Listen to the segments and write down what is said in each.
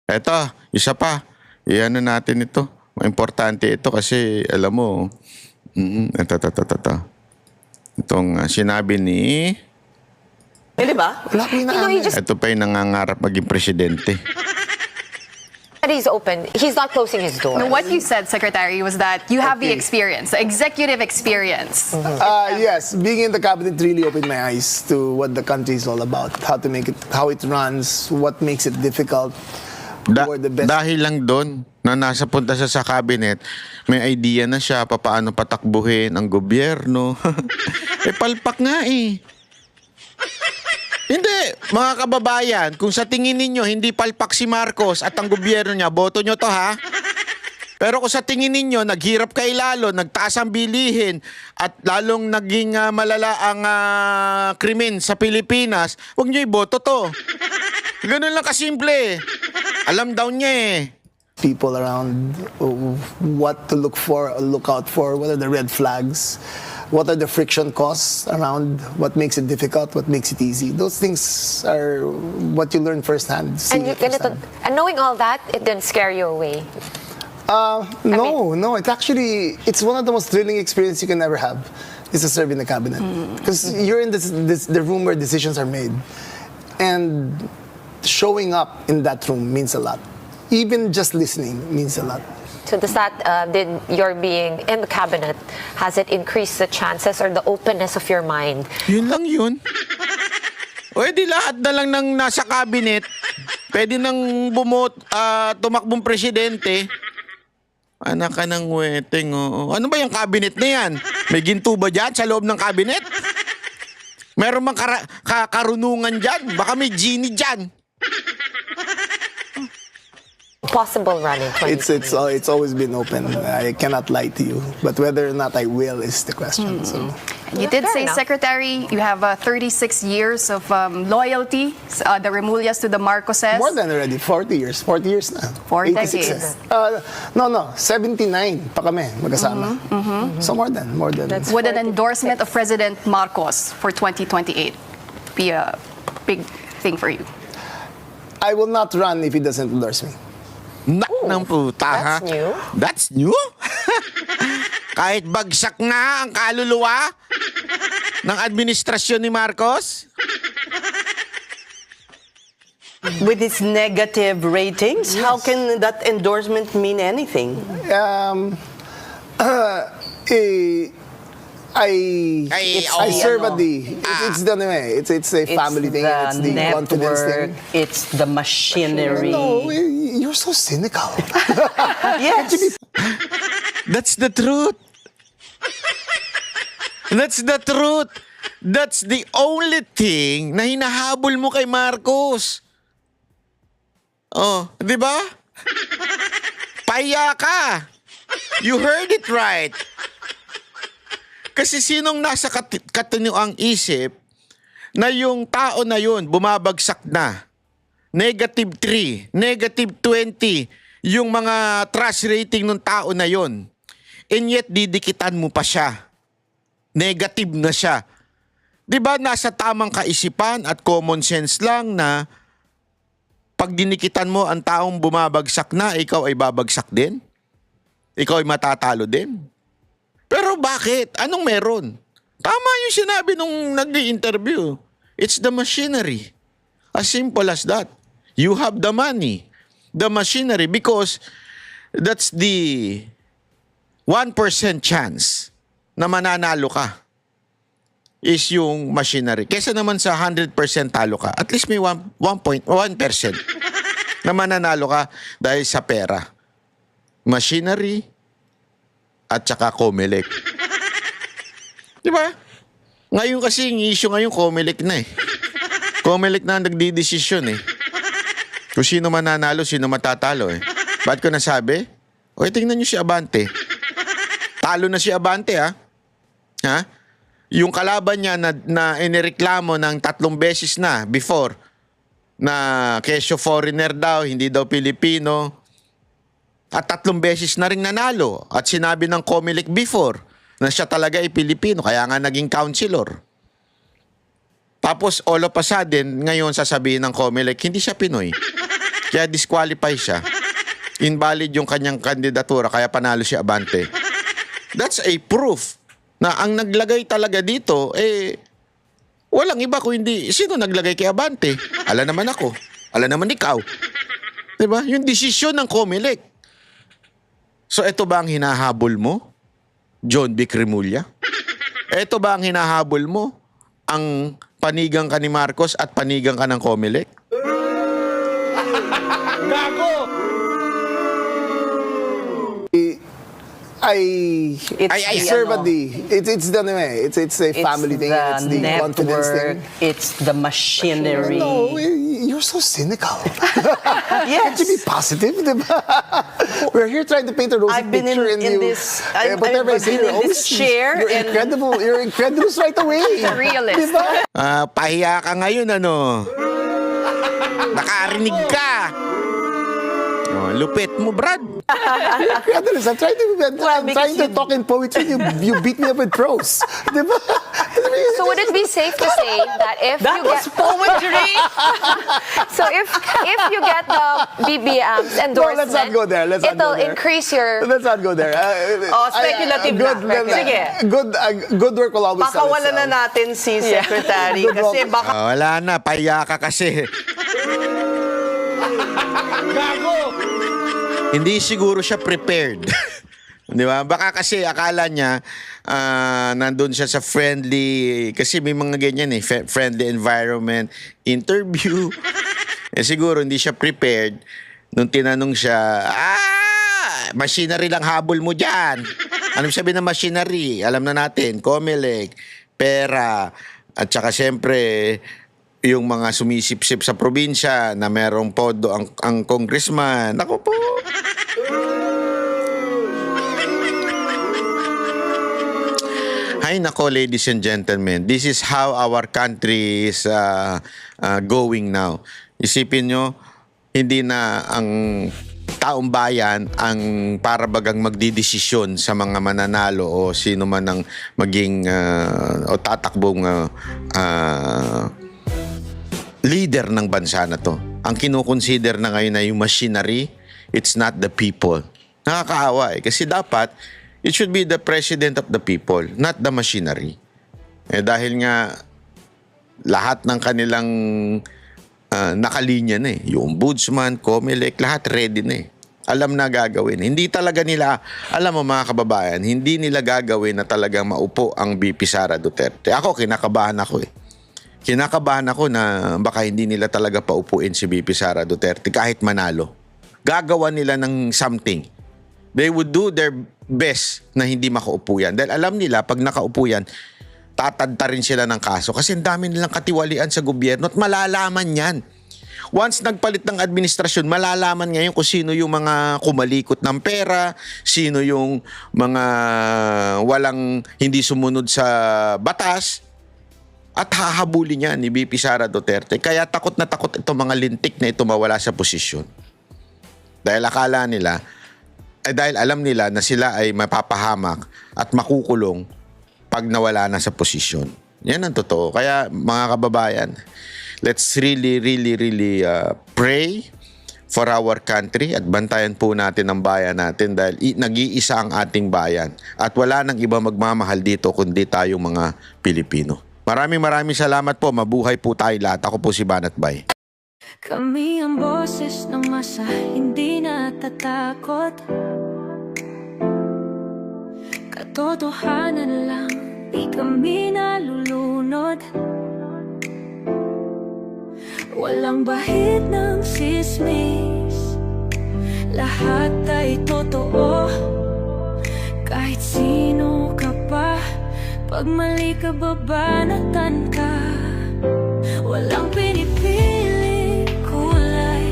Eto, isa pa. Iano natin ito. Importante ito kasi alam mo, ito. Itong sinabi ni... Di ba? Wala ko You know, he just Ito pa yung nangangarap maging presidente. said he's open. He's not closing his door. No, what you said, Secretary, was that you have the Okay. experience, the executive experience. Yes, being in the cabinet really opened my eyes to what the country is all about, how to make it, how it runs, what makes it difficult. Who are the best. Dahil lang doon na nasa punta siya sa cabinet, may idea na siya paano patakbuhin ang gobyerno. Palpak nga eh. Hindi, mga kababayan, kung sa tingin ninyo hindi palpak si Marcos at ang gobyerno niya, boto nyo to ha. Pero kung sa tingin ninyo, naghirap kay lalo, nagtaas ang bilihin, at lalong naging malala ang krimen sa Pilipinas, huwag nyo iboto to. Ganun lang kasimple. Alam daw niya eh. People around, what to look for, look out for, what are the red flags, what are the friction costs around, what makes it difficult, what makes it easy. Those things are what you learn firsthand. And, and knowing all that, it didn't scare you away. No, it's one of the most thrilling experiences you can ever have, is to serve in the cabinet. Because you're in the room where decisions are made. And showing up in that room means a lot. Even just listening means a lot. So does that, did your being in the cabinet, has it increased the chances or the openness of your mind? Yun lang yun. O edi lahat na lang ng nasa cabinet, pwede nang tumakbong presidente. Anak ka ng weteng, oo. Ano ba yung cabinet na yan? May ginto ba dyan sa loob ng cabinet? Meron mang karunungan dyan? Baka may genie dyan. Possible run in 2020. It's always been open. I cannot lie to you, but whether or not I will is the question. So. You did Fair say, enough. Secretary, you have 36 years of loyalty, the Remulias to the Marcoses. More than already, 40 years. 40 years na. 4 86 decades. na. No, 79 pa kami magkasama. So more than. That's- Would an endorsement of President Marcos for 2028 be a big thing for you? I will not run if he doesn't endorse me. Nak ng puta, ha? that's new. That's new? Kahit bagsak na ang kaluluwa ng administrasyon ni Marcos? With its negative ratings, how can that endorsement mean anything? I serve at the. It's a family thing. It's the confidence thing. It's the machinery. No, you're so cynical. Yes. That's the truth. That's the truth. That's the only thing na hinahabol mo kay Marcos. Oh, di ba? Paya ka. You heard it right. Kasi sinong nasa katiniwang isip na yung tao na yun bumabagsak na. -3, -20 yung mga trust rating ng tao na yun. And yet didikitan mo pa siya. Negative na siya. 'Di ba nasa tamang kaisipan at common sense lang na pag dinikitan mo ang taong bumabagsak na, ikaw ay babagsak din? Ikaw ay matatalo din? Pero bakit? Anong meron? Tama yung sinabi nung nag-i-interview. It's the machinery. As simple as that. You have the money, the machinery, because that's the 1% chance na mananalo ka is yung machinery. Kesa naman sa 100% talo ka, at least may 1% na mananalo ka dahil sa pera. Machinery at saka Comelec. Di ba? Ngayon kasi yung issue ngayon, Comelec na eh. Comelec na ang nagdidesisyon eh. Kung sino mananalo, sino matatalo eh. Ba't ko nasabi? O, tingnan nyo si Abante. Talo na si Abante ha. Ha? Yung kalaban niya na inireklamo ng 3 beses na before na kesyo foreigner daw, hindi daw Pilipino. At 3 beses na rin nanalo. At sinabi ng Comelec before na siya talaga ay Pilipino, kaya nga naging councilor. Tapos all of a sudden, ngayon sasabihin ng Comelec, hindi siya Pinoy. Kaya disqualify siya. Invalid yung kanyang kandidatura, kaya panalo si Abante. That's a proof na ang naglagay talaga dito, walang iba kung hindi, sino naglagay kay Abante? Ala naman ako. Ala naman ikaw. Diba? Yung desisyon ng COMELEC. So, ito ba ang hinahabol mo? John Vic Remulla? Ito ba ang hinahabol mo? Ang panigang ka ni Marcos at panigang ka ng COMELEC? Gago! Serve at it's the it's a family thing, it's the confidence thing. It's the machinery. No, you're so cynical. Yes. Can't you be positive, diba? We're here trying to paint a rosy I've been picture in you. this- I've whatever I say, been in you're this always- chair You're and- incredible. You're incredulous right away. Realist. Diba? Pahiya ka ngayon, ano? Nakarinig ka. Oh, lupit mo, Brad. Incredulous. I'm trying to talk in poetry. You beat me up with prose. Diba? So would it be safe to say that if That you was get poetry. so if you get the BBM's endorsement, let's not go there. Let's not it'll go there. increase your. Let's not go there. Speculative na. Sige. Good work will always sell Pakawalan na itself. natin si Secretary Good kasi luck. baka Wala na, pahiya ka kasi. Hindi siguro siya prepared. Di ba? Baka kasi akala niya nandun siya sa friendly, kasi may mga ganyan friendly environment, interview. Siguro hindi siya prepared. Nung tinanong siya, machinery lang habol mo dyan. Anong sabi ng machinery? Alam na natin, COMELEC, pera, at saka siyempre, yung mga sumisip-sip sa probinsya na merong podo ang congressman. Ako po. Hay nako, ladies and gentlemen. This is how our country is going now. Isipin nyo, hindi na ang taong bayan ang parabagang magdidesisyon sa mga mananalo o sino man ang maging o tatakbong leader ng bansa na to. Ang kinukonsider na ngayon na yung machinery, it's not the people. Nakakaawa kasi dapat it should be the president of the people, not the machinery. Dahil nga lahat ng kanilang nakalinya na yung ombudsman, COMELEC, lahat ready na Alam na gagawin. Hindi talaga nila, alam mo mga kababayan, hindi nila gagawin na talagang maupo ang VP Sara Duterte. Ako, kinakabahan ako Kinakabahan ako na baka hindi nila talaga paupuin si VP Sara Duterte kahit manalo. Gagawa nila ng something. They would do their best na hindi makaupo yan. Dahil alam nila, pag nakaupo yan, tatadta rin sila ng kaso. Kasi ang dami nilang katiwalian sa gobyerno at malalaman yan. Once nagpalit ng administrasyon, malalaman ngayon kung sino yung mga kumalikot ng pera, sino yung mga walang hindi sumunod sa batas, at hahabulin niya ni VP Sara Duterte. Kaya takot na takot itong mga lintik na ito mawala sa posisyon. Dahil akala nila, dahil alam nila na sila ay mapapahamak at makukulong pag nawala na sa posisyon. Yan ang totoo. Kaya mga kababayan, let's really pray for our country at bantayan po natin ang bayan natin dahil nag-iisa ang ating bayan. At wala nang iba magmamahal dito kundi tayong mga Pilipino. Maraming salamat po. Mabuhay po tayo lahat. Ako po si Banat Bay. Kami ang boses ng masa, hindi natatakot. Katotohanan lang, di kami nalulunod. Walang bahid ng sismis, lahat ay totoo. Kahit sino ka pa, pag mali ka babanatan ka. Walang pinipili kulay,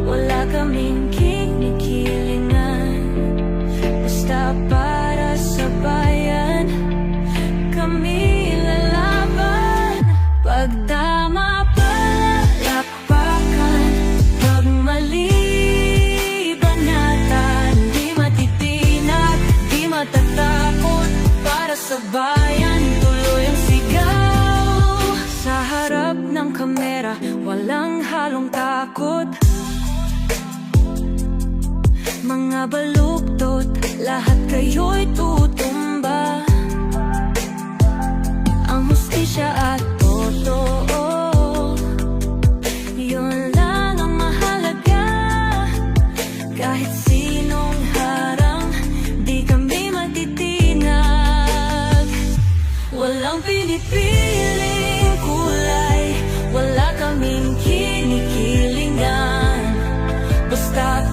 wala kaming kinikilingan. Basta para sa bayan, kami lalaban. Pag tama palakpakan, pag mali banatan. Di matitinag, di matatakot, para sa bayan tuloy ang sigaw. Sa harap ng kamera, mabaluktot, lahat kayo'y tutumba. Ang hustisya at totoo, yun lang ang mahalaga. Kahit sinong harang, di kami matitinag. Walang pinipiling kulay, wala kaming kinikilingan. Basta